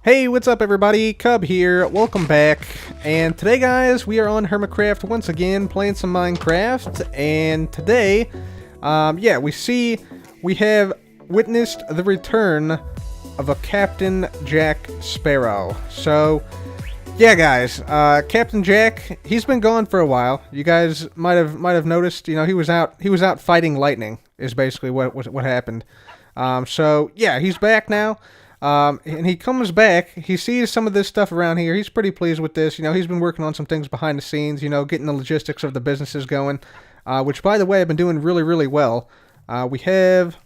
Hey, what's up everybody? Cub here, welcome back. And today guys, we are on Hermitcraft once again, playing some Minecraft. And today, we have witnessed the return of a Captain Jack Sparrow. So, yeah guys, Captain Jack, he's been gone for a while. You guys might have noticed, you know, he was out fighting lightning, is basically what happened. So, yeah, he's back now. And he comes back, he sees some of this stuff around here, he's pretty pleased with this, you know, he's been working on some things behind the scenes, you know, getting the logistics of the businesses going, which, by the way, have been doing really, really well. We have,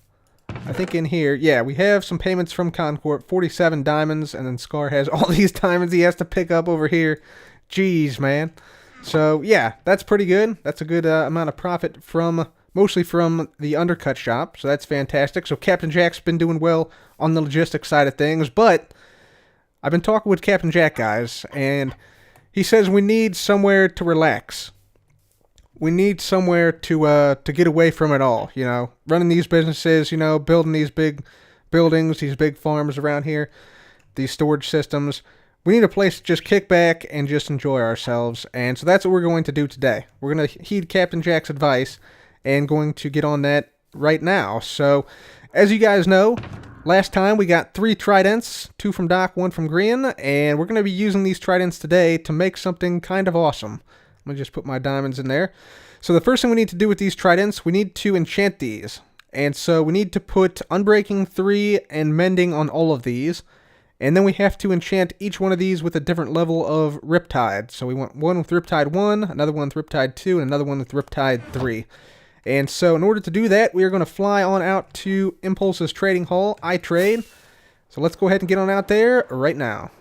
I think in here, yeah, we have some payments from Concord, 47 diamonds, and then Scar has all these diamonds he has to pick up over here. Jeez, man. So, yeah, that's pretty good. That's a good amount of profit mostly from the undercut shop, so that's fantastic. So Captain Jack's been doing well on the logistics side of things, but I've been talking with Captain Jack, guys, and he says we need somewhere to relax. We need somewhere to get away from it all, you know, running these businesses, you know, building these big buildings, these big farms around here, these storage systems. We need a place to just kick back and just enjoy ourselves, and so that's what we're going to do today. We're going to heed Captain Jack's advice and going to get on that right now. So, as you guys know, last time we got 3 tridents, 2 from Doc, 1 from Green, and we're going to be using these tridents today to make something kind of awesome. I'm going to just put my diamonds in there. So the first thing we need to do with these tridents, we need to enchant these. And so we need to put Unbreaking 3 and Mending on all of these. And then we have to enchant each one of these with a different level of Riptide. So we want one with Riptide 1, another one with Riptide 2, and another one with Riptide 3. And so in order to do that, we are going to fly on out to Impulse's trading hall, iTrade. So let's go ahead and get on out there right now.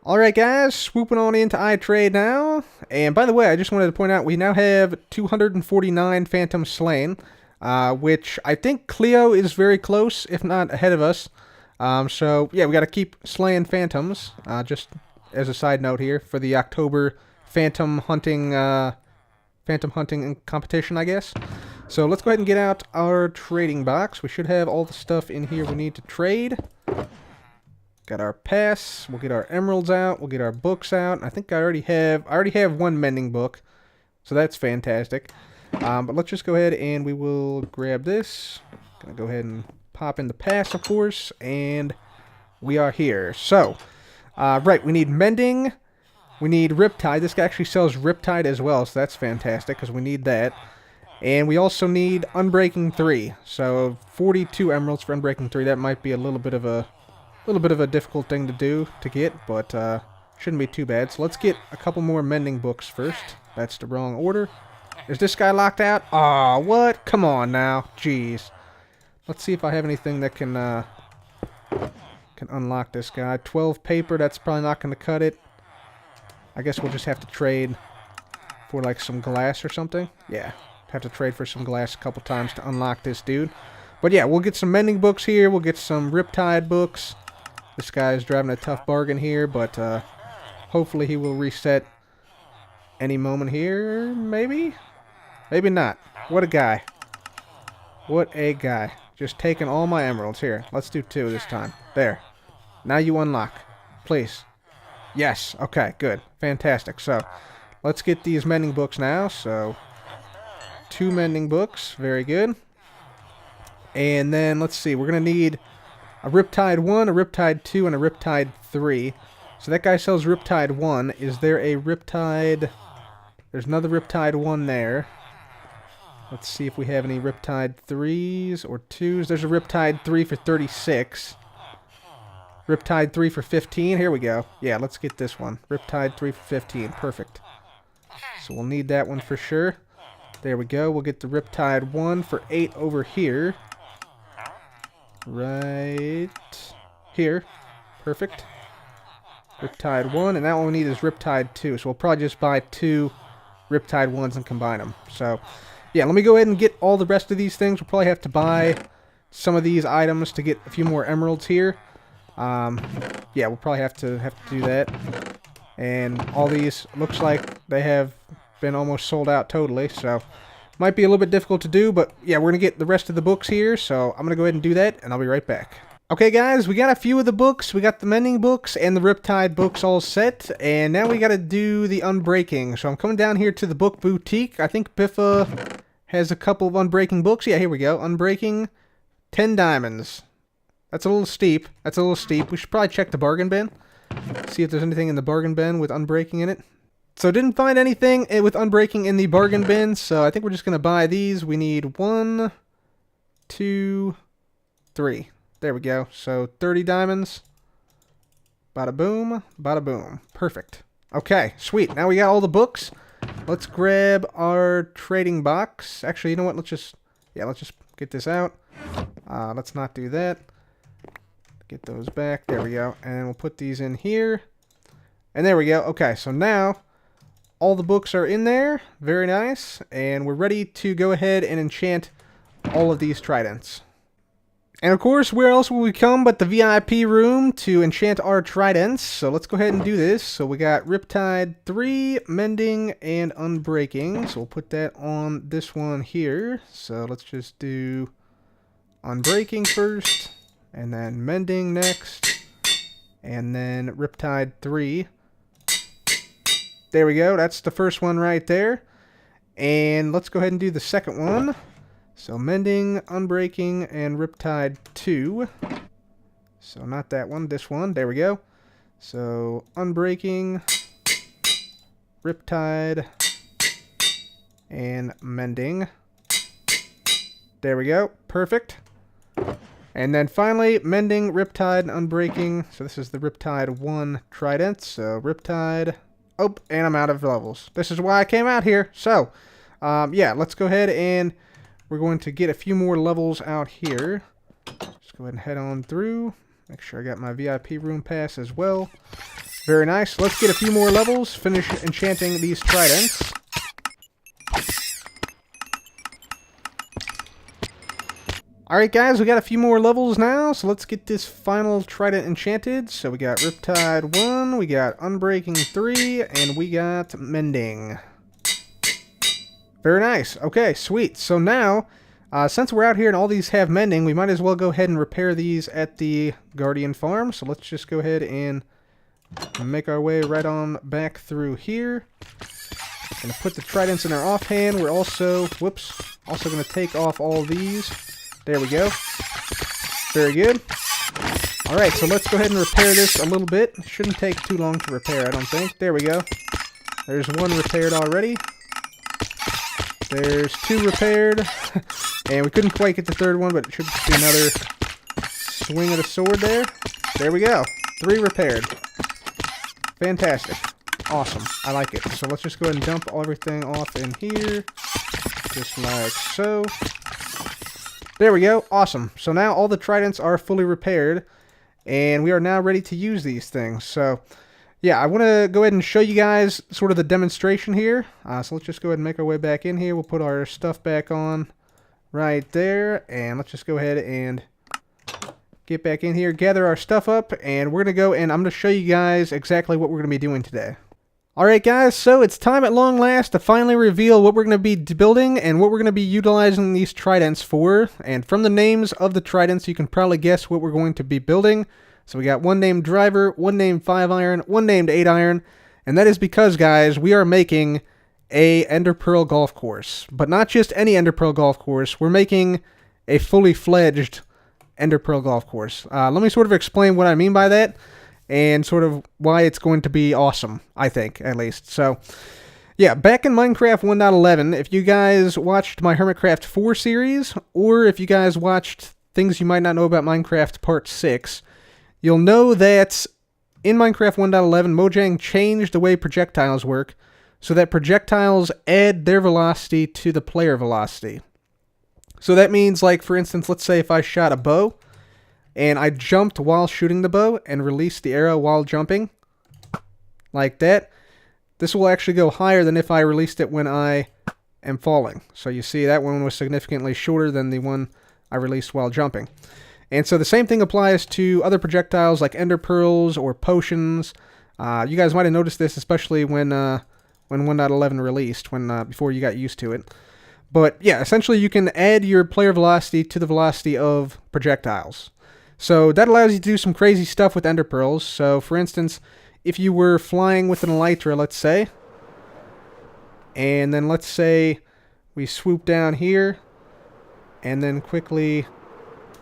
Alright guys, swooping on into iTrade now. And by the way, I just wanted to point out we now have 249 phantoms slain, which I think Cleo is very close, if not ahead of us. So yeah, we got to keep slaying phantoms, just as a side note here, for the October phantom hunting competition, I guess. So let's go ahead and get out our trading box. We should have all the stuff in here we need to trade. Got our pass. We'll get our emeralds out. We'll get our books out. I think I already have one mending book, so that's fantastic. But let's just go ahead and we will grab this. Gonna go ahead and pop in the pass, of course, and we are here. So, right, we need mending. We need Riptide. This guy actually sells Riptide as well, so that's fantastic because we need that. And we also need Unbreaking 3. So 42 emeralds for Unbreaking 3. That might be a little bit of a difficult thing to get, but shouldn't be too bad. So let's get a couple more mending books first. That's the wrong order. Is this guy locked out? Aw, what? Come on now. Jeez. Let's see if I have anything that can unlock this guy. 12 paper. That's probably not going to cut it. I guess we'll just have to trade for like some glass or something. Yeah, have to trade for some glass a couple times to unlock this dude. But yeah, we'll get some mending books here. We'll get some Riptide books. This guy is driving a tough bargain here, but hopefully he will reset any moment here. Maybe? Maybe not. What a guy. What a guy. Just taking all my emeralds. Here, let's do 2 this time. There. Now you unlock. Please. Yes. Okay, good. Fantastic. So, let's get these mending books now. So, 2 mending books. Very good. And then, let's see. We're going to need a Riptide 1, a Riptide 2, and a Riptide 3. So, that guy sells Riptide 1. Is there a Riptide? There's another Riptide 1 there. Let's see if we have any Riptide 3s or 2s. There's a Riptide 3 for 36. Riptide 3 for 15. Here we go. Yeah, let's get this one. Riptide 3 for 15. Perfect. So we'll need that one for sure. There we go. We'll get the Riptide 1 for 8 over here. Right here. Perfect. Riptide 1. And that one we need is Riptide 2. So we'll probably just buy 2 Riptide 1s and combine them. So, yeah, let me go ahead and get all the rest of these things. We'll probably have to buy some of these items to get a few more emeralds here. Yeah, we'll probably have to do that. And all these, looks like they have been almost sold out totally, so might be a little bit difficult to do, but yeah, we're going to get the rest of the books here, so I'm going to go ahead and do that, and I'll be right back. Okay guys, we got a few of the books. We got the mending books and the Riptide books all set, and now we gotta do the unbreaking. So I'm coming down here to the book boutique. I think Biffa has a couple of unbreaking books. Yeah, here we go. Unbreaking, 10 diamonds. That's a little steep. That's a little steep. We should probably check the bargain bin. See if there's anything in the bargain bin with unbreaking in it. So didn't find anything with unbreaking in the bargain bin, so I think we're just gonna buy these. We need 1, 2, 3. There we go. So 30 diamonds. Bada boom, bada boom. Perfect. Okay, sweet. Now we got all the books. Let's grab our trading box. Actually, you know what? Let's just get this out. Let's not do that. Get those back. There we go. And we'll put these in here. And there we go. Okay, so now all the books are in there. Very nice. And we're ready to go ahead and enchant all of these tridents. And of course, where else will we come but the VIP room to enchant our tridents? So let's go ahead and do this. So we got Riptide 3, Mending, and Unbreaking. So we'll put that on this one here. So let's just do Unbreaking first, and then Mending next, and then Riptide 3. There we go. That's the first one right there. And let's go ahead and do the second one. So Mending, Unbreaking, and Riptide 2. So not that one, this one. There we go. So Unbreaking, Riptide, and Mending. There we go. Perfect. And then finally, Mending, Riptide, and Unbreaking. So this is the Riptide 1 Trident. So Riptide. Oh, and I'm out of levels. This is why I came out here. So, yeah, let's go ahead and we're going to get a few more levels out here. Just go ahead and head on through. Make sure I got my VIP room pass as well. Very nice. Let's get a few more levels. Finish enchanting these tridents. Alright guys, we got a few more levels now, so let's get this final trident enchanted. So we got Riptide 1, we got Unbreaking 3, and we got Mending. Very nice. Okay, sweet. So now, since we're out here and all these have Mending, we might as well go ahead and repair these at the Guardian Farm. So let's just go ahead and make our way right on back through here. Gonna put the tridents in our offhand. We're also, also gonna take off all these. There we go. Very good. Alright, so let's go ahead and repair this a little bit. Shouldn't take too long to repair, I don't think. There we go. There's one repaired already. There's 2 repaired. And we couldn't quite get the third one, but it should be another swing of the sword there. There we go. 3 repaired. Fantastic. Awesome. I like it. So let's just go ahead and dump everything off in here. Just like so. There we go. Awesome. So now all the tridents are fully repaired, and we are now ready to use these things. So, yeah, I want to go ahead and show you guys sort of the demonstration here. So let's just go ahead and make our way back in here. We'll put our stuff back on right there, and let's just go ahead and get back in here, gather our stuff up, and we're going to go and I'm going to show you guys exactly what we're going to be doing today. Alright guys, so it's time at long last to finally reveal what we're going to be building and what we're going to be utilizing these tridents for. And from the names of the tridents, you can probably guess what we're going to be building. So we got one named Driver, one named 5 Iron, one named 8 Iron. And that is because, guys, we are making a Ender Pearl golf course. But not just any Ender Pearl golf course. We're making a fully fledged Ender Pearl golf course. Let me sort of explain what I mean by that, and sort of why it's going to be awesome, I think, at least. So, yeah, back in Minecraft 1.11, if you guys watched my Hermitcraft 4 series, or if you guys watched Things You Might Not Know About Minecraft Part 6, you'll know that in Minecraft 1.11, Mojang changed the way projectiles work, so that projectiles add their velocity to the player velocity. So that means, like, for instance, let's say if I shot a bow, and I jumped while shooting the bow and released the arrow while jumping, like that, this will actually go higher than if I released it when I am falling. So you see that one was significantly shorter than the one I released while jumping. And so the same thing applies to other projectiles like ender pearls or potions. You guys might have noticed this, especially when 1.11 released, before you got used to it. But yeah, essentially you can add your player velocity to the velocity of projectiles. So that allows you to do some crazy stuff with ender pearls. So for instance, if you were flying with an elytra, let's say, and then let's say we swoop down here and then quickly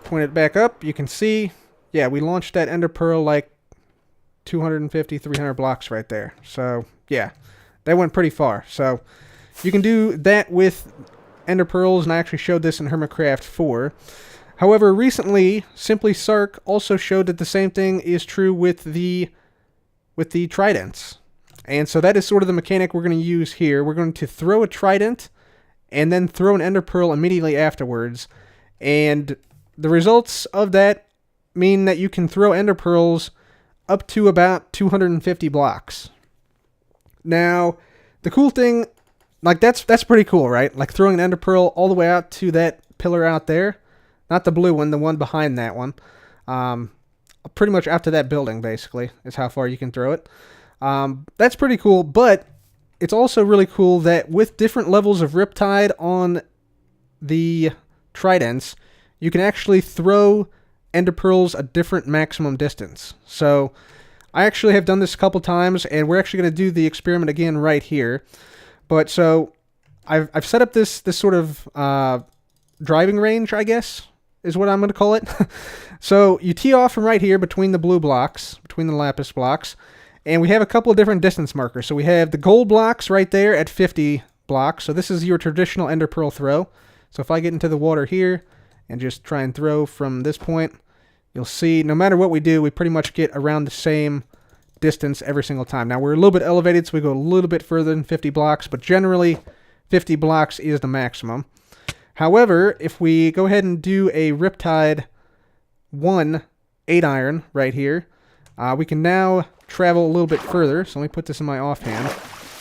point it back up, you can see, yeah, we launched that ender pearl like 250, 300 blocks right there. So yeah, that went pretty far. So you can do that with ender pearls, and I actually showed this in Hermitcraft 4. However, recently, Simply Sark also showed that the same thing is true with the tridents. And so that is sort of the mechanic we're going to use here. We're going to throw a trident and then throw an ender pearl immediately afterwards. And the results of that mean that you can throw ender pearls up to about 250 blocks. Now, the cool thing, like that's pretty cool, right? Like throwing an ender pearl all the way out to that pillar out there. Not the blue one, the one behind that one. Pretty much out to that building, basically, is how far you can throw it. That's pretty cool, but it's also really cool that with different levels of Riptide on the tridents, you can actually throw ender pearls a different maximum distance. So I actually have done this a couple times, and we're actually going to do the experiment again right here. But so I've set up this sort of driving range, I guess, is what I'm going to call it. So you tee off from right here between the blue blocks, between the lapis blocks, and we have a couple of different distance markers. So we have the gold blocks right there at 50 blocks. So this is your traditional ender pearl throw. So if I get into the water here and just try and throw from this point, you'll see no matter what we do, we pretty much get around the same distance every single time. Now we're a little bit elevated, so we go a little bit further than 50 blocks, but generally 50 blocks is the maximum. However, if we go ahead and do a Riptide 1 8-iron right here, we can now travel a little bit further. So let me put this in my offhand.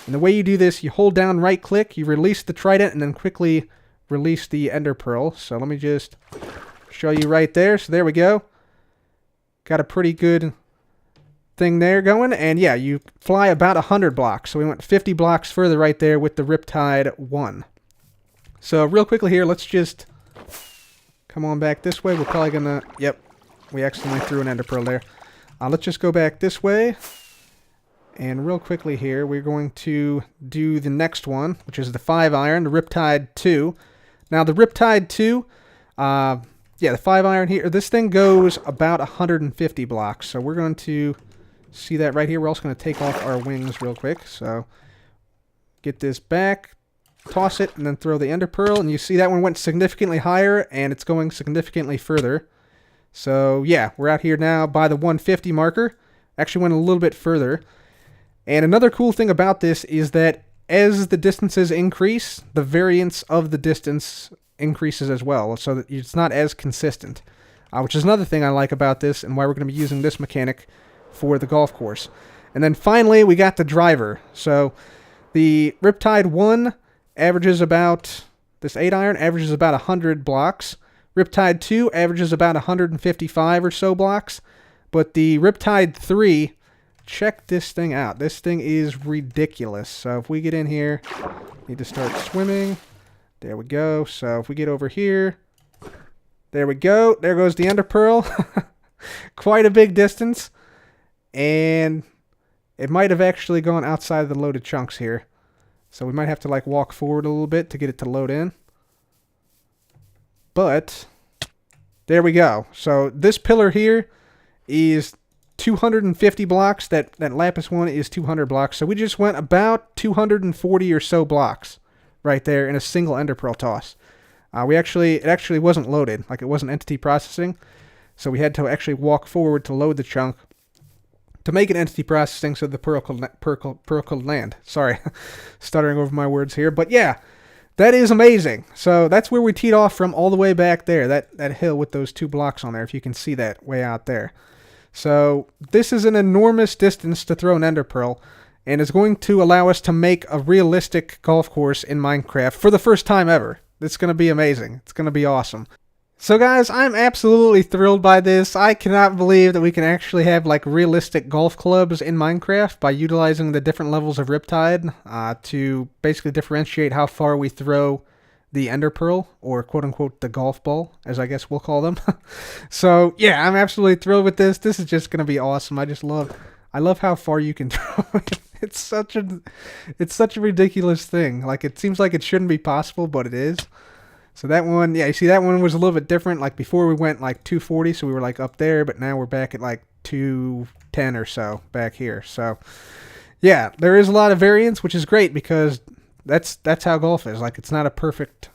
And the way you do this, you hold down right click, you release the trident, and then quickly release the ender pearl. So let me just show you right there. So there we go. Got a pretty good thing there going. And yeah, you fly about 100 blocks. So we went 50 blocks further right there with the Riptide 1. So real quickly here, let's just come on back this way. We're probably going to... Yep, we accidentally threw an ender pearl there. Let's just go back this way. And real quickly here, we're going to do the next one, which is the 5-iron, the Riptide 2. Now the Riptide 2, yeah, the 5-iron here, this thing goes about 150 blocks. So we're going to see that right here. We're also going to take off our wings real quick. So get this back. Toss it, and then throw the ender pearl, and you see that one went significantly higher, and it's going significantly further. So yeah, we're out here now by the 150 marker. Actually went a little bit further. And another cool thing about this is that as the distances increase, the variance of the distance increases as well, so that it's not as consistent. Which is another thing I like about this, and why we're going to be using this mechanic for the golf course. And then finally, we got the driver. So the Riptide 1 averages about, this 8-iron averages about 100 blocks. Riptide 2 averages about 155 or so blocks. But the Riptide 3, check this thing out. This thing is ridiculous. So if we get in here, need to start swimming. There we go. So if we get over here, there we go. There goes the ender pearl. Quite a big distance. And it might have actually gone outside of the loaded chunks here. So we might have to like walk forward a little bit to get it to load in. But there we go. So this pillar here is 250 blocks. That lapis one is 200 blocks. So we just went about 240 or so blocks right there in a single ender pearl toss. It actually wasn't loaded. Like it wasn't entity processing. So we had to actually walk forward to load the chunk to make it entity processing so the pearl could land. Sorry, stuttering over my words here. But yeah, that is amazing. So that's where we teed off from all the way back there, that hill with those 2 blocks on there, if you can see that way out there. So this is an enormous distance to throw an ender pearl, and it's going to allow us to make a realistic golf course in Minecraft for the first time ever. It's going to be amazing. It's going to be awesome. So guys, I'm absolutely thrilled by this. I cannot believe that we can actually have like realistic golf clubs in Minecraft by utilizing the different levels of Riptide to basically differentiate how far we throw the ender pearl, or quote-unquote the golf ball, as I guess we'll call them. So yeah, I'm absolutely thrilled with this. This is just gonna be awesome. I love how far you can throw it. It's such a ridiculous thing. Like, it seems like it shouldn't be possible, but it is. So that one, yeah, you see that one was a little bit different. Like before we went like 240, so we were like up there, but now we're back at like 210 or so back here. So yeah, there is a lot of variance, which is great because that's how golf is. Like, it's not a perfect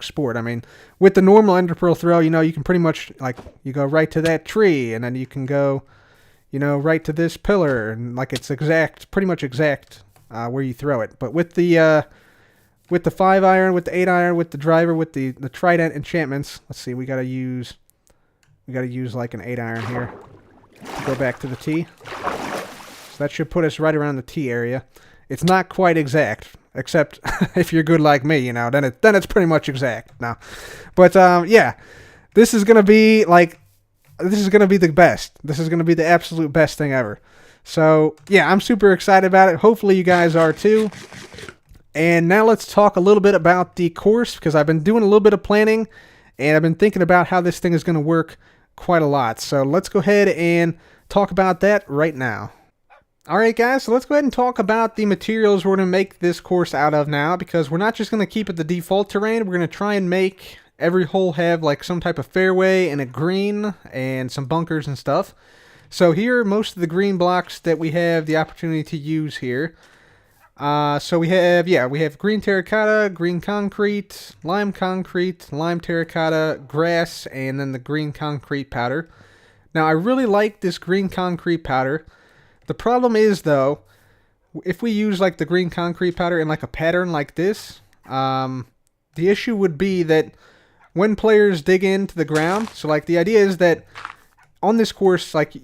sport. I mean, with the normal ender pearl throw, you know, you can pretty much, like, you go right to that tree, and then you can go, you know, right to this pillar, and like it's pretty much exact where you throw it. But with the 5-iron, with the 8-iron, with the driver, with the trident enchantments, let's see, we gotta use like an 8-iron here to go back to the tee. So that should put us right around the tee area. It's not quite exact, except if you're good like me, you know, then it's pretty much exact now. But yeah, this is gonna be the best. This is gonna be the absolute best thing ever. So yeah, I'm super excited about it. Hopefully you guys are too. And now let's talk a little bit about the course, because I've been doing a little bit of planning, and I've been thinking about how this thing is going to work quite a lot. So let's go ahead and talk about that right now. Alright guys, so let's go ahead and talk about the materials we're going to make this course out of now, because we're not just going to keep it the default terrain. We're going to try and make every hole have like some type of fairway and a green and some bunkers and stuff. So here are most of the green blocks that we have the opportunity to use here. So we have green terracotta, green concrete, lime terracotta, grass, and then the green concrete powder. Now I really like this green concrete powder. The problem is though, if we use like the green concrete powder in like a pattern like this, the issue would be that when players dig into the ground, so like the idea is that on this course, like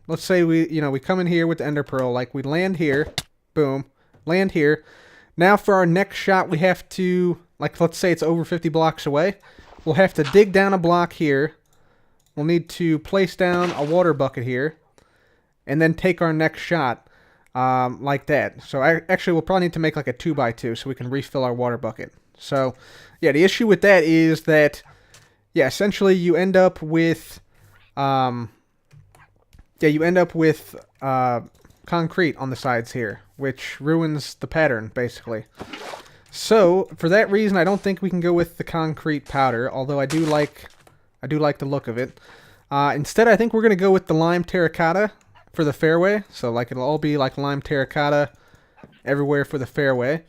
let's say we come in here with the ender pearl, like we land here, boom, land here. Now for our next shot, we have to, like, let's say it's over 50 blocks away. We'll have to dig down a block here. We'll need to place down a water bucket here, and then take our next shot like that. So actually, we'll probably need to make like a 2x2 so we can refill our water bucket. So yeah, the issue with that is that, yeah, essentially you end up with concrete on the sides here, which ruins the pattern basically. So for that reason, I don't think we can go with the concrete powder, although I do like the look of it. Instead, I think we're gonna go with the lime terracotta for the fairway. So like it'll all be like lime terracotta everywhere for the fairway.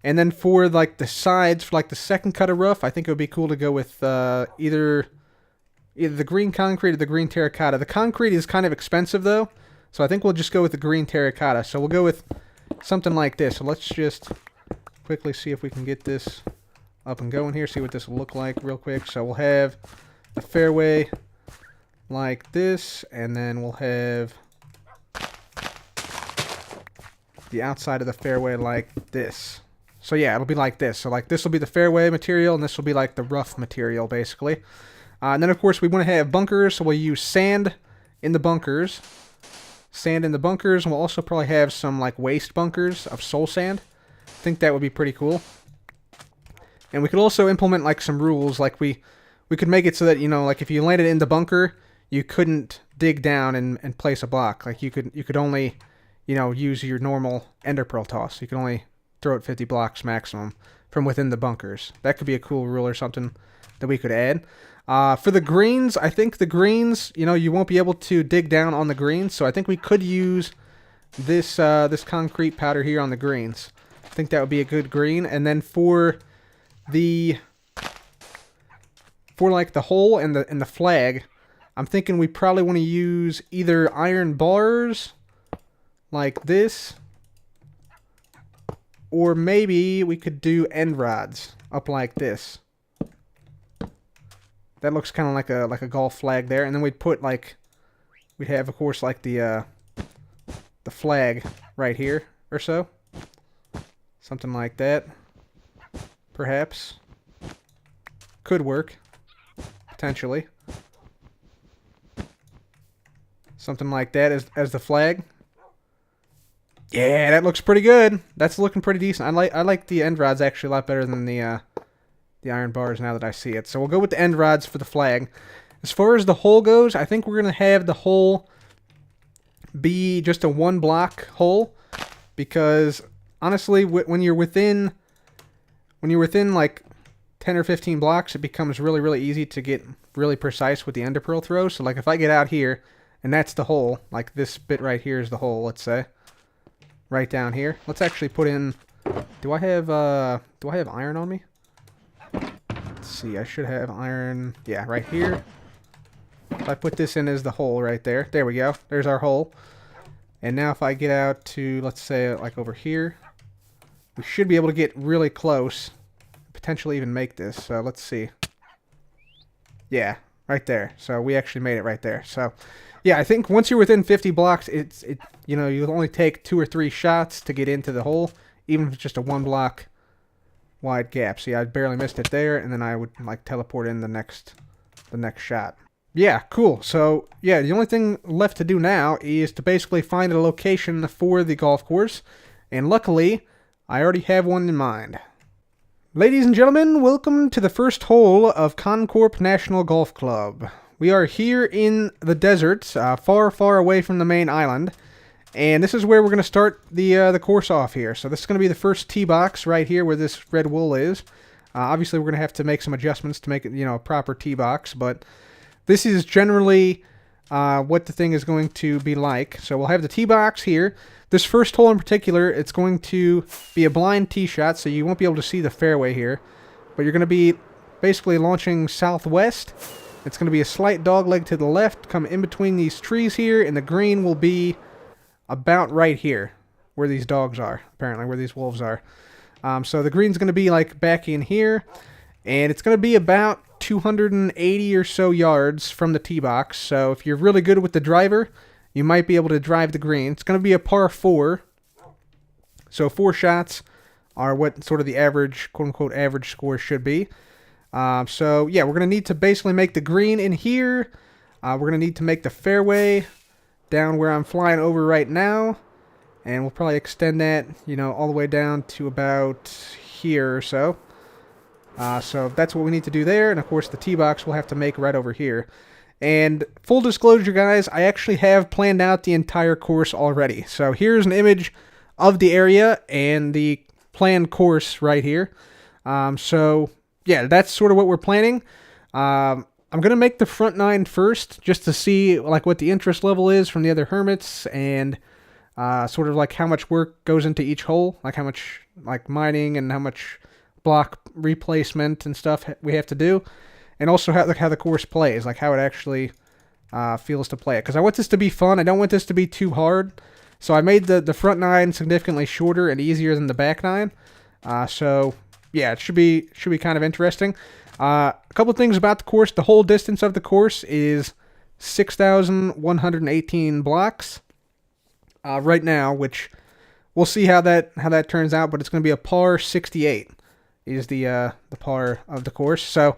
And then for like the sides, for like the second cut of rough, I think it would be cool to go with either the green concrete or the green terracotta. The concrete is kind of expensive though, so I think we'll just go with the green terracotta. So we'll go with something like this. So let's just quickly see if we can get this up and going here, see what this will look like real quick. So we'll have the fairway like this, and then we'll have the outside of the fairway like this. So yeah, it'll be like this. So like this will be the fairway material, and this will be like the rough material basically. And then of course we want to have bunkers, so we'll use sand in the bunkers. Sand in the bunkers, and we'll also probably have some like waste bunkers of soul sand. I think that would be pretty cool. And we could also implement like some rules, like we could make it so that, you know, like if you landed in the bunker, you couldn't dig down and place a block. Like you could only, you know, use your normal ender pearl toss. You can only throw it 50 blocks maximum from within the bunkers. That could be a cool rule or something that we could add. For the greens, I think the greens, you know, you won't be able to dig down on the greens, so I think we could use this this concrete powder here on the greens. I think that would be a good green. And then for like the hole and the flag, I'm thinking we probably want to use either iron bars like this, or maybe we could do end rods up like this. That looks kind of like a golf flag there, and then we'd have of course like the flag right here or so, something like that. Perhaps could work potentially. Something like that as the flag. Yeah, that looks pretty good. That's looking pretty decent. I like the end rods actually a lot better than the the iron bars now that I see it. So we'll go with the end rods for the flag. As far as the hole goes, I think we're going to have the hole be just a 1 block hole, because honestly, when you're within like 10 or 15 blocks, it becomes really, really easy to get really precise with the ender pearl throw. So like if I get out here and that's the hole, like this bit right here is the hole, let's say, right down here. Let's actually put in, do I have iron on me? Let's see, I should have iron, yeah, right here. If I put this in as the hole right there, there we go, there's our hole. And now if I get out to, let's say, like over here, we should be able to get really close, potentially even make this. So let's see. Yeah, right there. So we actually made it right there. So yeah, I think once you're within 50 blocks, you know, you'll only take 2 or 3 shots to get into the hole, even if it's just a 1 block wide gap. See, I barely missed it there, and then I would like teleport in the next shot. Yeah, cool. So yeah, the only thing left to do now is to basically find a location for the golf course, and luckily I already have one in mind. Ladies and gentlemen, welcome to the first hole of Concorp National Golf Club. We are here in the desert, far, far away from the main island, and this is where we're going to start the course off here. So this is going to be the first tee box right here where this red wool is. Obviously, we're going to have to make some adjustments to make it, you know, a proper tee box, but this is generally what the thing is going to be like. So we'll have the tee box here. This first hole in particular, it's going to be a blind tee shot, so you won't be able to see the fairway here. But you're going to be basically launching southwest. It's going to be a slight dogleg to the left, come in between these trees here, and the green will be about right here, where these dogs are, apparently, where these wolves are. So the green's going to be like back in here, and it's going to be about 280 or so yards from the tee box. So if you're really good with the driver, you might be able to drive the green. It's going to be a par 4. So 4 shots are what sort of the average, quote-unquote, average score should be. So yeah, we're going to need to basically make the green in here. We're going to need to make the fairway down where I'm flying over right now. And we'll probably extend that, you know, all the way down to about here or so. So that's what we need to do there, and of course the tee box we'll have to make right over here. And full disclosure, guys, I actually have planned out the entire course already. So here's an image of the area and the planned course right here. So yeah, that's sort of what we're planning. I'm going to make the front 9 first, just to see like what the interest level is from the other hermits, and sort of like how much work goes into each hole, like how much like mining and how much block replacement and stuff we have to do, and also how the course plays, like how it actually feels to play it. Because I want this to be fun. I don't want this to be too hard. So I made the front 9 significantly shorter and easier than the back 9. So yeah, it should be kind of interesting. A couple things about the course. The whole distance of the course is 6,118 blocks right now, which we'll see how that turns out. But it's going to be a par 68. Is the par of the course. So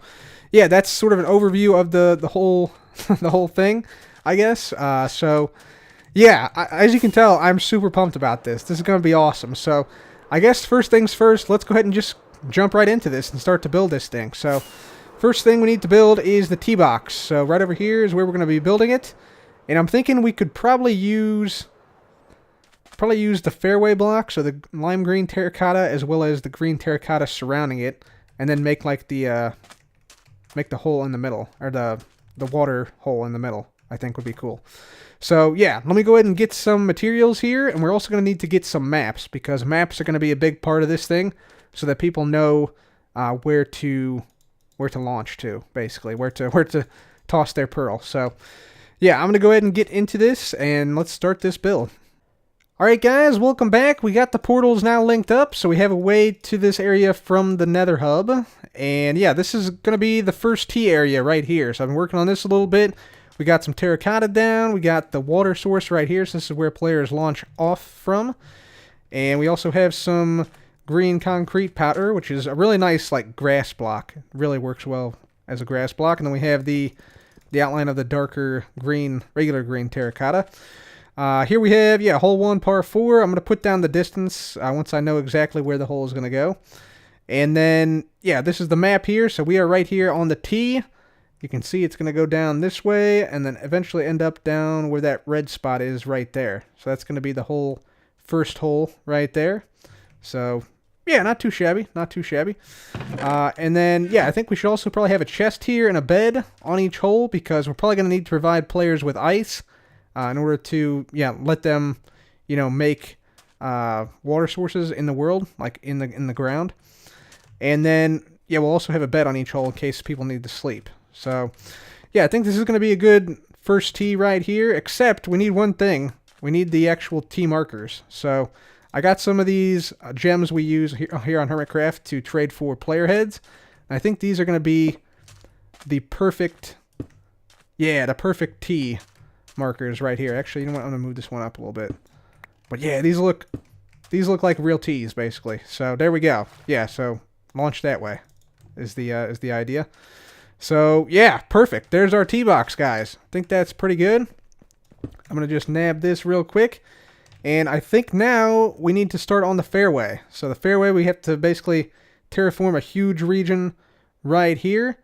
yeah, that's sort of an overview of the whole the whole thing, I guess. So yeah, as you can tell, I'm super pumped about this. This is going to be awesome. So I guess first things first, let's go ahead and just jump right into this and start to build this thing. So first thing we need to build is the tee box. So right over here is where we're going to be building it, and I'm thinking we could probably use the fairway block, so the lime green terracotta as well as the green terracotta surrounding it, and then make like the hole in the middle, or the water hole in the middle, I think would be cool. So yeah, let me go ahead and get some materials here, and we're also going to need to get some maps, because maps are going to be a big part of this thing, so that people know where to launch to, basically, where to toss their pearl. So yeah, I'm going to go ahead and get into this, and let's start this build. Alright guys, welcome back. We got the portals now linked up, so we have a way to this area from the Nether Hub. And yeah, this is going to be the first tee area right here. So I've been working on this a little bit. We got some terracotta down. We got the water source right here, so this is where players launch off from. And we also have some green concrete powder, which is a really nice like grass block. It really works well as a grass block. And then we have the outline of the darker green, regular green terracotta. Here we have, yeah, hole 1, par 4. I'm going to put down the distance once I know exactly where the hole is going to go. And then, yeah, this is the map here. So we are right here on the T. You can see it's going to go down this way and then eventually end up down where that red spot is right there. So that's going to be the whole first hole right there. So, yeah, not too shabby. Not too shabby. And then, yeah, I think we should also probably have a chest here and a bed on each hole because we're probably going to need to provide players with ice in order to, yeah, let them, you know, make water sources in the world, like in the ground. And then, yeah, we'll also have a bed on each hole in case people need to sleep. So, yeah, I think this is going to be a good first tee right here, except we need one thing. We need the actual tee markers. So, I got some of these gems we use here on Hermitcraft to trade for player heads. And I think these are going to be the perfect, yeah, the perfect tee markers right here. Actually, you know what? I'm going to move this one up a little bit. But yeah, these look like real tees, basically. So, there we go. Yeah, so launch that way is the idea. So, yeah, perfect. There's our tee box, guys. I think that's pretty good. I'm going to just nab this real quick. And I think now we need to start on the fairway. So the fairway, we have to basically terraform a huge region right here.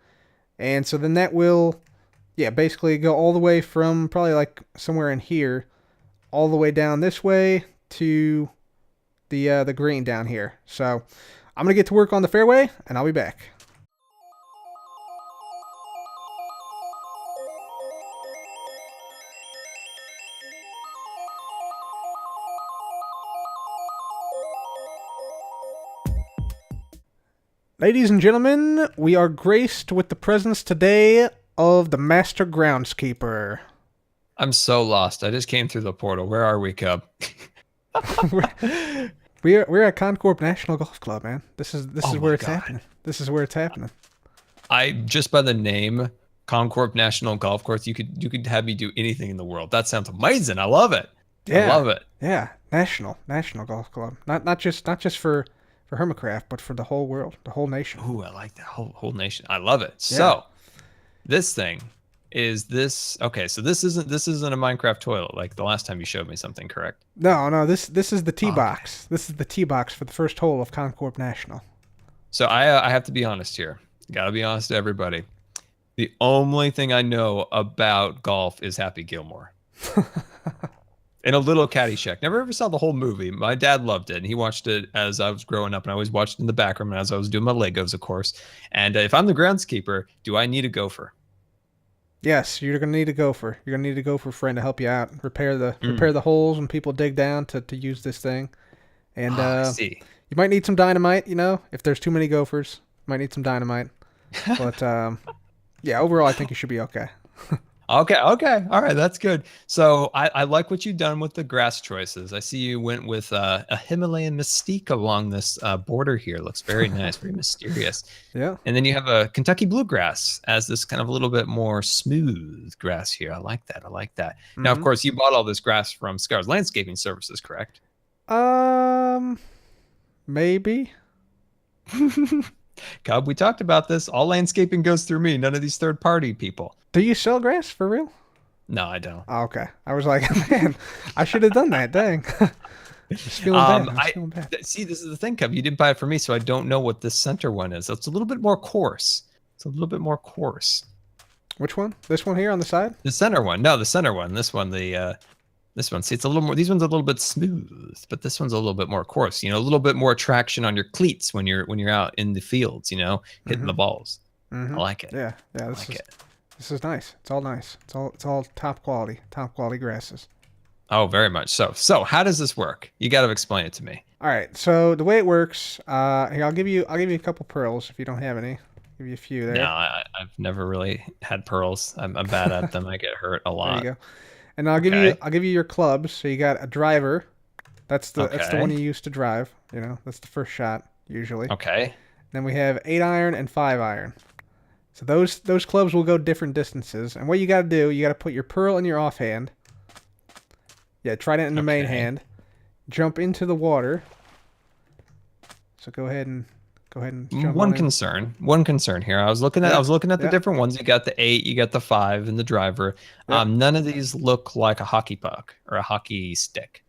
And so then that will, yeah, basically go all the way from probably like somewhere in here, all the way down this way to the green down here. So I'm going to get to work on the fairway, and I'll be back. Ladies and gentlemen, we are graced with the presence today of the Master Groundskeeper. I'm so lost. I just came through the portal. Where are we, Cub? we're at Concorp National Golf Club, man. This is where it's happening. This is where it's happening. I just by the name Concorp National Golf Course, you could have me do anything in the world. That sounds amazing. I love it. Yeah, I love it. Yeah, National Golf Club. Not just for Hermitcraft, but for the whole world, the whole nation. Ooh, I like that whole nation. I love it. Yeah. So, this thing is this. Okay, so this isn't a Minecraft toilet like the last time you showed me something, correct? No. This is the tee box. This is the tee box for the first hole of Concorp National. So I have to be honest here. Gotta be honest to everybody. The only thing I know about golf is Happy Gilmore. And a little Caddyshack. Never ever saw the whole movie. My dad loved it, and he watched it as I was growing up, and I always watched it in the background as I was doing my Legos, of course. And if I'm the groundskeeper, do I need a gopher? Yes, you're gonna need a gopher. You're gonna need a gopher friend to help you out, repair the holes when people dig down to use this thing. And I see. You might need some dynamite. You know, if there's too many gophers, you might need some dynamite. But yeah, overall, I think you should be okay. Okay. All right, that's good. So I like what you've done with the grass choices. I see you went with a Himalayan mystique along this border here. Looks very nice, very mysterious. Yeah. And then you have a Kentucky bluegrass as this kind of a little bit more smooth grass here. I like that. Mm-hmm. Now, of course, you bought all this grass from Scar's Landscaping Services, correct? Maybe. Cub, we talked about this. All landscaping goes through me. None of these third-party people. Do you sell grass for real? No, I don't. Oh, okay. I was like, man, I should have done that. Dang. Just feeling bad. See, this is the thing, Cub. You didn't buy it for me, so I don't know what this center one is. It's a little bit more coarse. Which one? This one here on the side? The center one. No, the center one. This one, this one. See, it's a little more. These ones are a little bit smooth, but this one's a little bit more coarse. You know, a little bit more traction on your cleats when you're out in the fields. You know, hitting the balls. I like it. Yeah. This is nice. It's all nice. It's all top quality grasses. Oh, very much so. So, how does this work? You got to explain it to me. All right. So the way it works, here I'll give you a couple pearls if you don't have any. I'll give you a few there. No, I've never really had pearls. I'm bad at them. I get hurt a lot. There you go. And I'll give you your clubs. So you got a driver. That's the one you use to drive. You know, that's the first shot usually. Okay. Then we have 8-iron and 5-iron. So those clubs will go different distances. And what you got to do, you got to put your pearl in your offhand. Yeah, trident in the main hand. Jump into the water. So go ahead and jump. One concern here. I was looking at the different ones. You got the 8, you got the 5, and the driver. None of these look like a hockey puck or a hockey stick.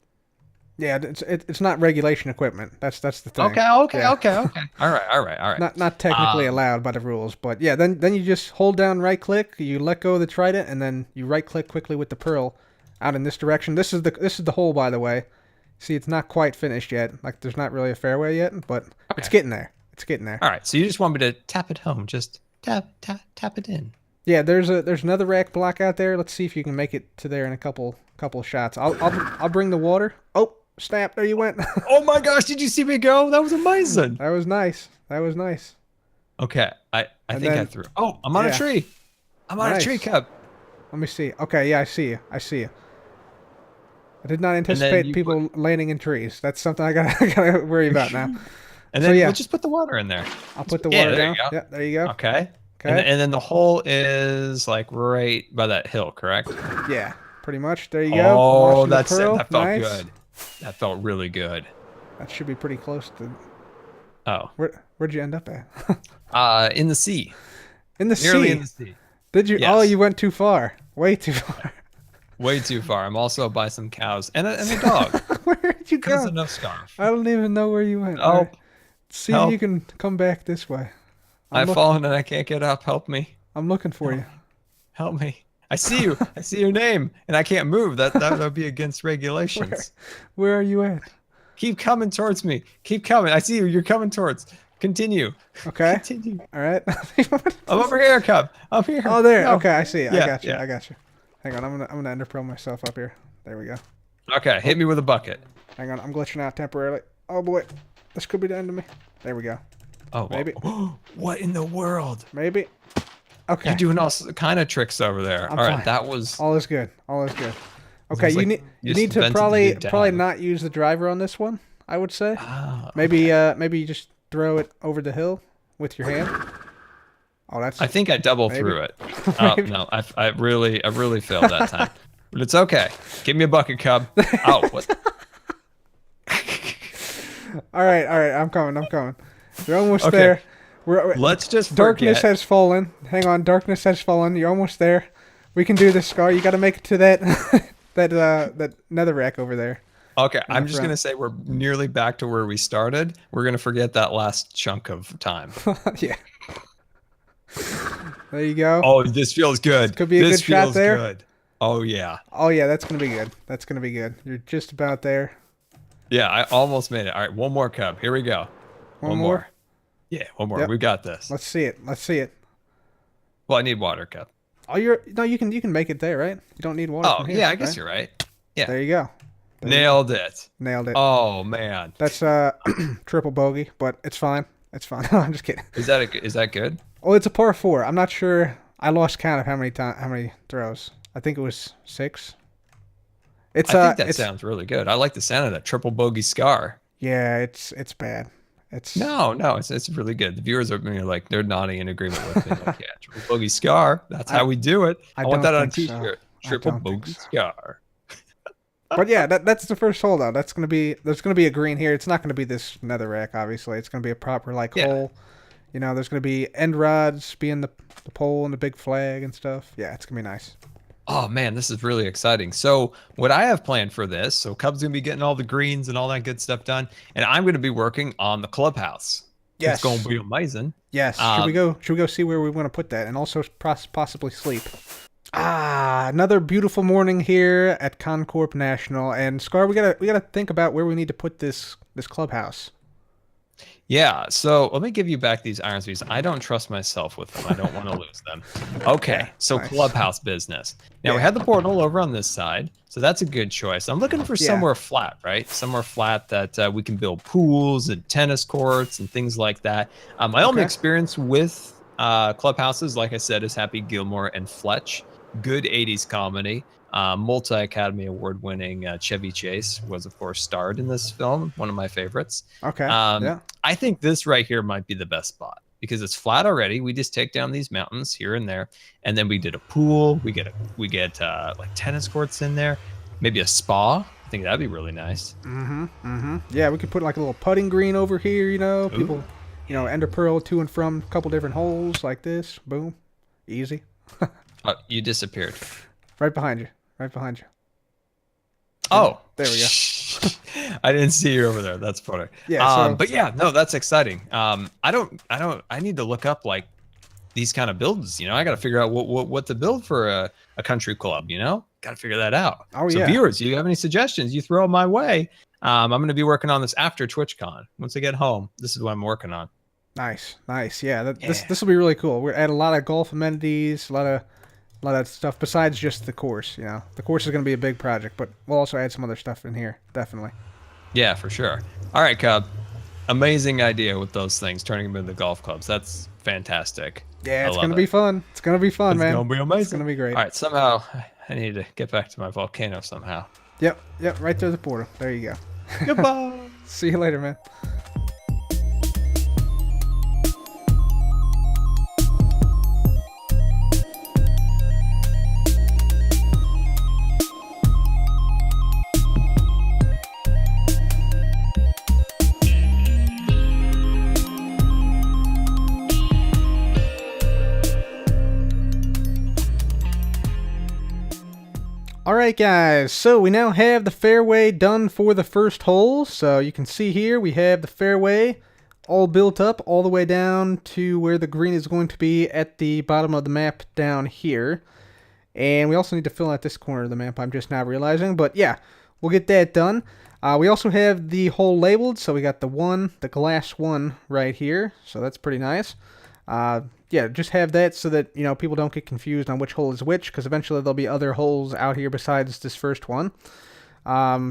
Yeah, it's not regulation equipment. That's the thing. Okay. Yeah. All right. Not technically allowed by the rules, but yeah. Then you just hold down right click, you let go of the trident, and then you right click quickly with the pearl, out in this direction. This is the hole, by the way. See, it's not quite finished yet. Like there's not really a fairway yet, but it's getting there. It's getting there. All right. So you just want me to tap it home? Just tap it in. Yeah, there's another rack block out there. Let's see if you can make it to there in a couple shots. I'll bring the water. Oh, snap! There you went. Oh my gosh! Did you see me go? That was amazing. That was nice. That was nice. Okay, I think I threw. Oh, I'm on a tree. I'm on a tree, Cub. Let me see. Okay, yeah, I see you. I see you. I did not anticipate people landing in trees. That's something I gotta worry about now. And then we'll just put the water in there. I'll put the water down. Yeah, there you go. Okay. And then the hole is like right by that hill, correct? Yeah, pretty much. There you go. Oh, that felt good. That felt really good. That should be pretty close to. Oh. Where'd you end up at? In the sea. In the sea. Nearly in the sea. Did you? Yes. Oh, you went too far. Way too far. Way too far. I'm also by some cows and a dog. Where'd you go? Enough scarf. I don't even know where you went. Oh. Right. See if you can come back this way. I've fallen and I can't get up. Help me. I'm looking for you. Help me. I see you. I see your name, and I can't move. That would be against regulations. Where are you at? Keep coming towards me. Keep coming. I see you. You're coming towards. Continue. Okay. Continue. All right. I'm over here, Cub. Up here. Oh, there. No. Okay, I see it. Yeah, I got you. yeah. I got you. Hang on. I'm gonna ender pearl myself up here. There we go. Okay. Hit me with a bucket. Hang on. I'm glitching out temporarily. Oh boy, this could be the end of me. There we go. Oh, maybe. What in the world? Maybe. Okay. You're doing all kind of tricks over there. I'm all right, fine. that was. All is good. All is good. Okay, you need to probably not use the driver on this one. I would say. Maybe you just throw it over the hill with your hand. Oh, that's. I think I threw it. Oh no, I really failed that time. But it's okay. Give me a bucket, Cub. Oh, what? All right. I'm coming. You're almost there. Let's just darkness has fallen. Hang on, darkness has fallen. You're almost there. We can do this, Scar. You got to make it to that that netherrack over there. Okay, I'm just gonna say we're nearly back to where we started. We're gonna forget that last chunk of time. Yeah. There you go. Oh, this feels good. This could be a good shot there. Good. Oh yeah. Oh yeah, that's gonna be good. That's gonna be good. You're just about there. Yeah, I almost made it. All right, one more, Cub. Here we go. One more. Yeah, one more. Yep. We got this. Let's see it. Well, I need water, Cub. Oh, you can make it there, right? You don't need water. Oh, yeah, I guess you're right. Yeah. There you go. Nailed it. Oh man. That's triple bogey, but it's fine. It's fine. I'm just kidding. Is that good? Oh, it's a par 4. I'm not sure. I lost count of how many throws. I think it was 6. I think that sounds really good. I like the sound of that triple bogey scar. Yeah, it's bad. No, it's really good. The viewers are like they're nodding in agreement with me. Like, yeah, triple bogey scar. That's how we do it. I want that on a t-shirt. So. Triple bogey scar. But yeah, that's the first hole though. There's gonna be a green here. It's not gonna be this netherrack, obviously. It's gonna be a proper hole. You know, there's gonna be end rods being the pole and the big flag and stuff. Yeah, it's gonna be nice. Oh man, this is really exciting. So what I have planned for this, so Cub's gonna be getting all the greens and all that good stuff done, and I'm gonna be working on the clubhouse. Yes, it's gonna be amazing. Yes. Should we go see where we want to put that, and also possibly sleep? Another beautiful morning here at Concorp National, and Scar, we gotta think about where we need to put this clubhouse. Yeah, so let me give you back these irons because I don't trust myself with them. I don't want to lose them. Okay, so nice. Clubhouse business. Now we had the portal over on this side, so that's a good choice. I'm looking for somewhere flat, right? Somewhere flat that we can build pools and tennis courts and things like that. My only experience with clubhouses, like I said, is Happy Gilmore and Fletch. Good 80s comedy. Multi-Academy Award-winning Chevy Chase was, of course, starred in this film. One of my favorites. Okay. I think this right here might be the best spot because it's flat already. We just take down these mountains here and there, and then we did a pool. We get like tennis courts in there, maybe a spa. I think that'd be really nice. Yeah, we could put like a little putting green over here. You know, people, ender pearl to and from a couple different holes like this. Boom, easy. Oh, you disappeared. Right behind you. Right behind you. Oh, there we go. I didn't see you over there. That's funny. Yeah. But yeah, no, that's exciting. I need to look up like these kind of builds. I got to figure out what to build for a country club. Got to figure that out. Oh, so yeah. Viewers, you have any suggestions? You throw them my way. I'm going to be working on this after TwitchCon. Once I get home, this is what I'm working on. Nice. Yeah. This will be really cool. We're add a lot of golf amenities, a lot of stuff besides just the course. The course is going to be a big project, but we'll also add some other stuff in here, definitely. Yeah, for sure. All right, Cub. Amazing idea with those things, turning them into golf clubs. That's fantastic. Yeah, it's going to be fun. It's going to be fun, man. It's going to be amazing. It's going to be great. All right, somehow I need to get back to my volcano somehow. Yep, right through the portal. There you go. Goodbye. See you later, man. Alright guys, so we now have the fairway done for the first hole. So you can see here we have the fairway all built up all the way down to where the green is going to be at the bottom of the map down here. And we also need to fill out this corner of the map, I'm just now realizing. But yeah, we'll get that done. We also have the hole labeled, so we got the glass one right here. So that's pretty nice. Yeah, just have that so that, people don't get confused on which hole is which, because eventually there'll be other holes out here besides this first one.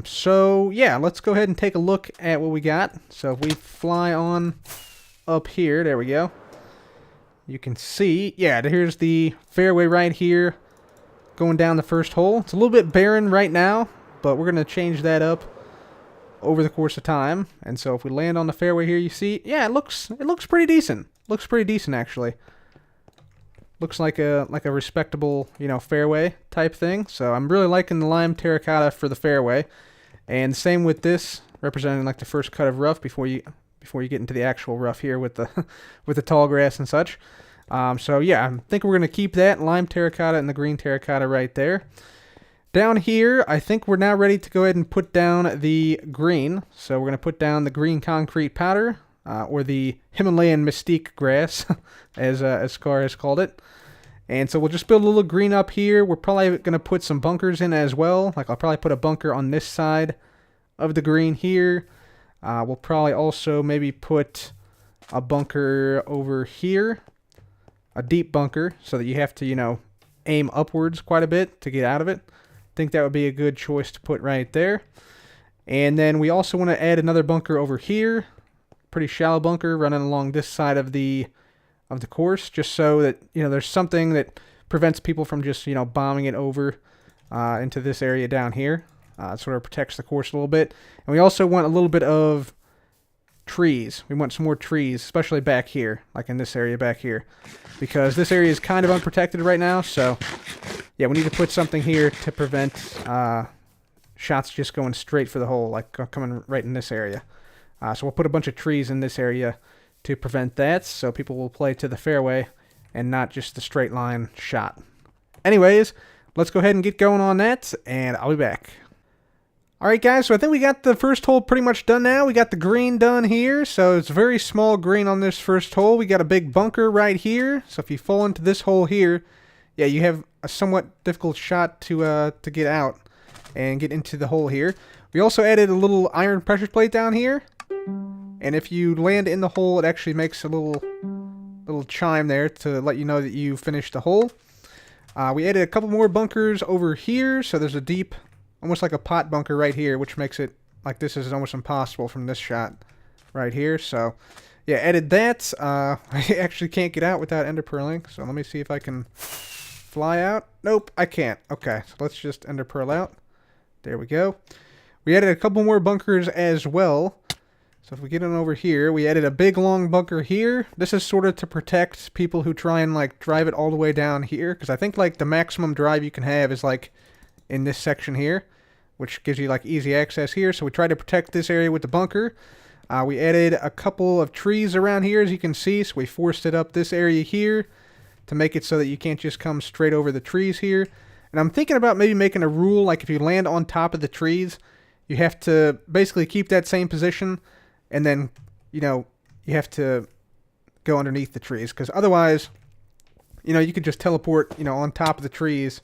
So, yeah, let's go ahead and take a look at what we got. So if we fly on up here, there we go. You can see, yeah, here's the fairway right here going down the first hole. It's a little bit barren right now, but we're going to change that up over the course of time. And so if we land on the fairway here, you see, yeah, it looks pretty decent. Looks pretty decent, actually. Looks like a respectable, fairway type thing. So I'm really liking the lime terracotta for the fairway. And same with this, representing like the first cut of rough before you get into the actual rough here with the with the tall grass and such. So yeah, I think we're gonna keep that lime terracotta and the green terracotta right there. Down here, I think we're now ready to go ahead and put down the green. So we're gonna put down the green concrete powder. Or the Himalayan Mystique grass, as Scar has called it. And so we'll just build a little green up here. We're probably going to put some bunkers in as well. Like I'll probably put a bunker on this side of the green here. We'll probably also maybe put a bunker over here. A deep bunker, so that you have to, aim upwards quite a bit to get out of it. I think that would be a good choice to put right there. And then we also want to add another bunker over here. Pretty shallow bunker running along this side of the course, just so that there's something that prevents people from just bombing it over into this area down here. It sort of protects the course a little bit. And we also want a little bit of trees. We want some more trees, especially back here, like in this area back here, because this area is kind of unprotected right now. So yeah, we need to put something here to prevent shots just going straight for the hole, like coming right in this area. So we'll put a bunch of trees in this area to prevent that, so people will play to the fairway and not just the straight line shot. Anyways, let's go ahead and get going on that, and I'll be back. Alright guys, so I think we got the first hole pretty much done now. We got the green done here, so it's a very small green on this first hole. We got a big bunker right here, so if you fall into this hole here, yeah, you have a somewhat difficult shot to get out and get into the hole here. We also added a little iron pressure plate down here. And if you land in the hole, it actually makes a little chime there to let you know that you finished the hole. We added a couple more bunkers over here, so there's a deep, almost like a pot bunker right here, which makes it like this is almost impossible from this shot right here. So yeah, added that. I actually can't get out without ender pearling, so let me see if I can fly out. Nope, I can't. Okay, so let's just ender pearl out. There we go. We added a couple more bunkers as well. So if we get on over here, we added a big long bunker here. This is sort of to protect people who try and like drive it all the way down here, because I think like the maximum drive you can have is like in this section here, which gives you like easy access here. So we tried to protect this area with the bunker. We added a couple of trees around here, as you can see, so we forced it up this area here to make it so that you can't just come straight over the trees here. And I'm thinking about maybe making a rule, like if you land on top of the trees, you have to basically keep that same position, and then, you know, you have to go underneath the trees, because otherwise, you know, you could just teleport, you know, on top of the trees,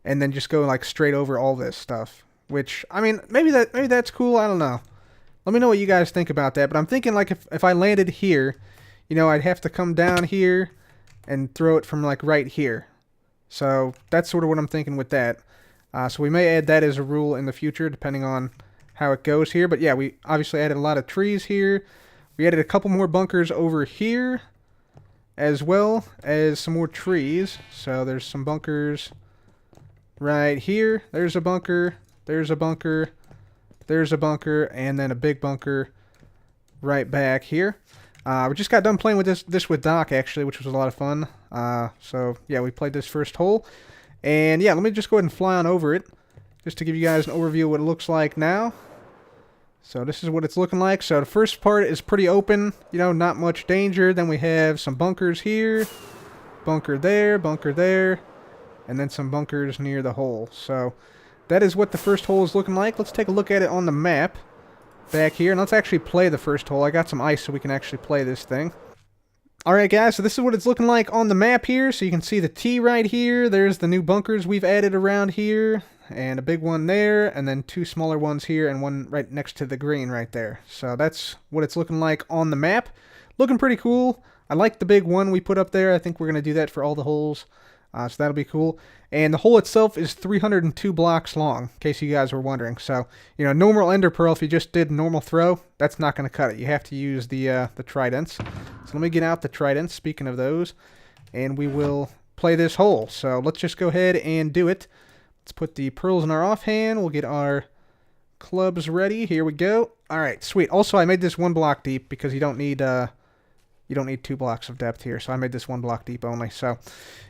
and then just go like straight over all this stuff. Which, I mean, maybe that's cool. I don't know. Let me know what you guys think about that. But I'm thinking like if I landed here, you know, I'd have to come down here and throw it from like right here. So that's sort of what I'm thinking with that. So we may add that as a rule in the future, depending on how it goes here. But yeah, we obviously added a lot of trees here. We added a couple more bunkers over here, as well as some more trees. So there's some bunkers right here. There's a bunker. There's a bunker. There's a bunker, and then a big bunker right back here. We just got done playing with this with Doc, actually, which was a lot of fun. So yeah, we played this first hole. And yeah, let me just go ahead and fly on over it, just to give you guys an overview of what it looks like now. So this is what it's looking like. So the first part is pretty open, you know, not much danger. Then we have some bunkers here, bunker there, and then some bunkers near the hole. So that is what the first hole is looking like. Let's take a look at it on the map back here, and let's actually play the first hole. I got some ice so we can actually play this thing. Alright guys, so this is what it's looking like on the map here. So you can see the T right here. There's the new bunkers we've added around here, and a big one there, and then two smaller ones here, and one right next to the green right there. So that's what it's looking like on the map. Looking pretty cool. I like the big one we put up there. I think we're going to do that for all the holes. So that'll be cool. And the hole itself is 302 blocks long, in case you guys were wondering. So, you know, normal ender pearl, if you just did normal throw, that's not going to cut it. You have to use the tridents. So let me get out the tridents, speaking of those, and we will play this hole. So let's just go ahead and do it. Let's put the pearls in our offhand. We'll get our clubs ready. Here we go. All right, sweet. Also, I made this 1 block deep because you don't need 2 blocks of depth here. So I made this 1 block deep only. So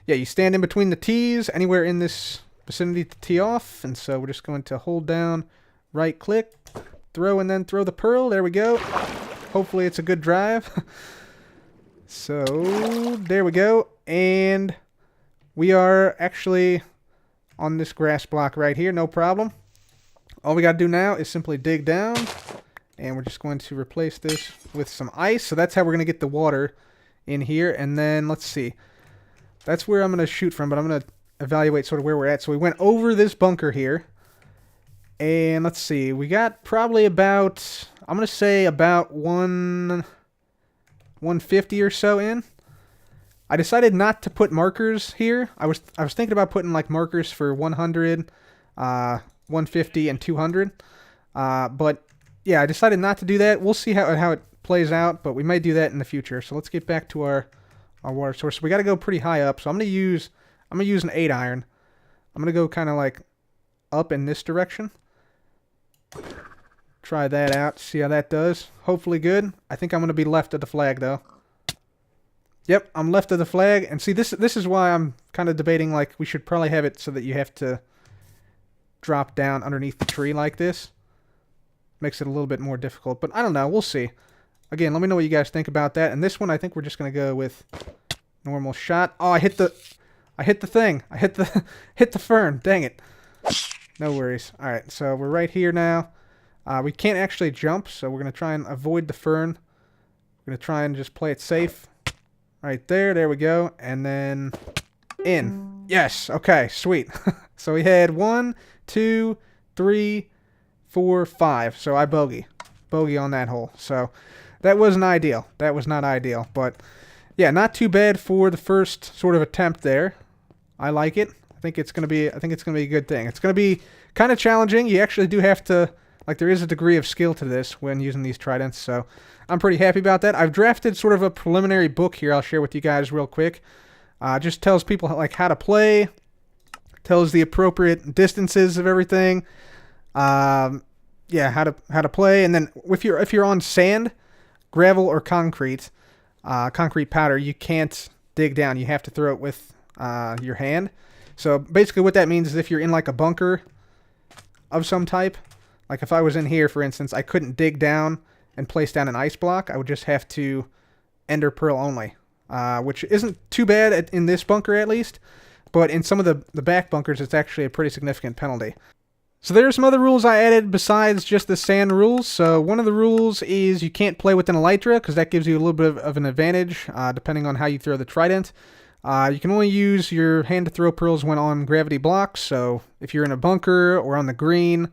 yeah, you stand in between the tees, anywhere in this vicinity to tee off. And so we're just going to hold down, right click, throw, and then throw the pearl. There we go. Hopefully it's a good drive. So there we go. And we are actually on this grass block right here, no problem. All we got to do now is simply dig down, and we're just going to replace this with some ice. So that's how we're going to get the water in here. And then let's see, that's where I'm going to shoot from, but I'm going to evaluate sort of where we're at. So we went over this bunker here, and let's see, we got probably about, I'm going to say about 150 or so in. I decided not to put markers here. I was thinking about putting like markers for 100, 150, and 200. But yeah, I decided not to do that. We'll see how it plays out, but we may do that in the future. So let's get back to our water source. We got to go pretty high up. So I'm gonna use an 8 iron. I'm gonna go kind of like up in this direction. Try that out. See how that does. Hopefully good. I think I'm gonna be left of the flag though. Yep, I'm left of the flag. And see, this is why I'm kind of debating, like, we should probably have it so that you have to drop down underneath the tree like this. Makes it a little bit more difficult, but I don't know. We'll see. Again, let me know what you guys think about that. And this one, I think we're just going to go with normal shot. Oh, I hit the thing. I hit the fern. Dang it. No worries. All right, so we're right here now. We can't actually jump, so we're going to try and avoid the fern. We're going to try and just play it safe. Right there. There we go. And then in. Yes. Okay, sweet. So we had 1, 2, 3, 4, 5. So I bogey on that hole. So that wasn't ideal. That was not ideal. But yeah, not too bad for the first sort of attempt there. I like it. I think it's gonna be a good thing. It's gonna be kind of challenging. You actually do have to, like, there is a degree of skill to this when using these tridents. So I'm pretty happy about that. I've drafted sort of a preliminary book here. I'll share with you guys real quick. Just tells people like how to play. Tells the appropriate distances of everything. Yeah, how to play. And then if you're on sand, gravel, or concrete powder, you can't dig down. You have to throw it with your hand. So basically what that means is if you're in like a bunker of some type, like if I was in here, for instance, I couldn't dig down and place down an ice block. I would just have to ender pearl only, which isn't too bad in this bunker at least. But in some of the back bunkers, it's actually a pretty significant penalty. So there's some other rules I added besides just the sand rules. So one of the rules is you can't play with an elytra because that gives you a little bit of an advantage depending on how you throw the trident. You can only use your hand to throw pearls when on gravity blocks. So if you're in a bunker or on the green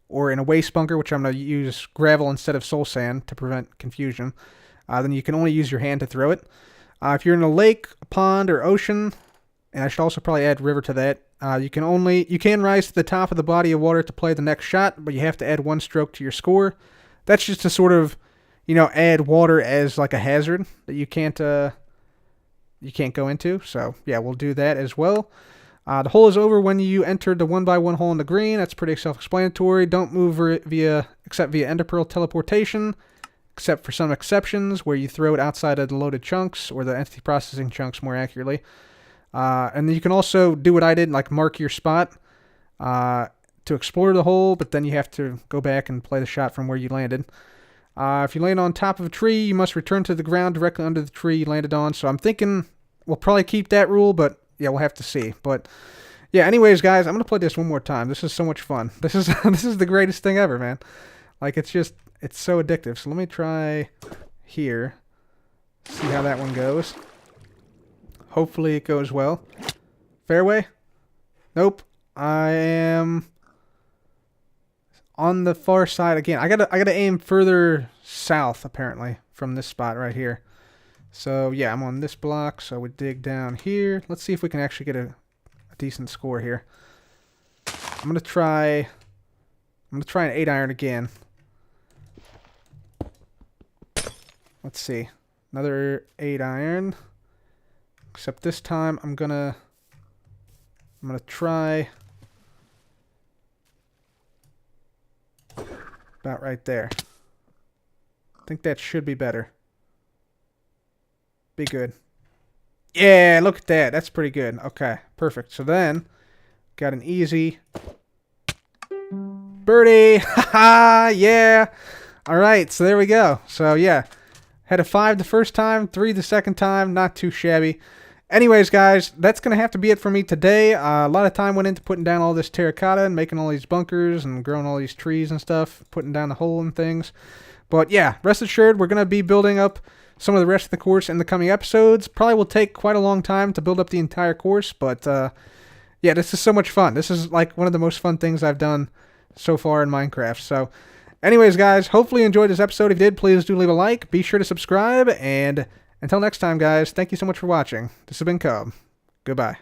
or in a waste bunker, which I'm going to use gravel instead of soul sand to prevent confusion, then you can only use your hand to throw it. If you're in a lake, a pond, or ocean, and I should also probably add river to that, you can rise to the top of the body of water to play the next shot, but you have to add 1 stroke to your score. That's just to sort of, add water as like a hazard that you can't go into. So yeah, we'll do that as well. The hole is over when you enter the 1x1 hole in the green. That's pretty self-explanatory. Don't move except via ender pearl teleportation, except for some exceptions where you throw it outside of the loaded chunks or the entity processing chunks more accurately. And then you can also do what I did, like mark your spot to explore the hole, but then you have to go back and play the shot from where you landed. If you land on top of a tree, you must return to the ground directly under the tree you landed on. So I'm thinking we'll probably keep that rule, but yeah, we'll have to see. But yeah, anyways, guys, I'm going to play this one more time. This is so much fun. This is the greatest thing ever, man. Like, it's so addictive. So let me try here. See how that one goes. Hopefully it goes well. Fairway? Nope. I am on the far side again. I gotta aim further south apparently from this spot right here. So yeah, I'm on this block. So we dig down here. Let's see if we can actually get a decent score here. I'm gonna try an 8-iron again. Let's see. Another 8-iron. Except this time I'm gonna try about right there. I think that should be better. Be good. Yeah, look at that. That's pretty good. Okay, perfect. So then, got an easy birdie. Haha, yeah. All right, so there we go. So yeah, had a 5 the first time, 3 the second time. Not too shabby. Anyways, guys, that's going to have to be it for me today. A lot of time went into putting down all this terracotta and making all these bunkers and growing all these trees and stuff, putting down the hole and things. But yeah, rest assured, we're going to be building up some of the rest of the course in the coming episodes. Probably will take quite a long time to build up the entire course, but yeah, this is so much fun. This is like one of the most fun things I've done so far in Minecraft. So anyways, guys, hopefully you enjoyed this episode. If you did, please do leave a like. Be sure to subscribe, and until next time, guys, thank you so much for watching. This has been Cub. Goodbye.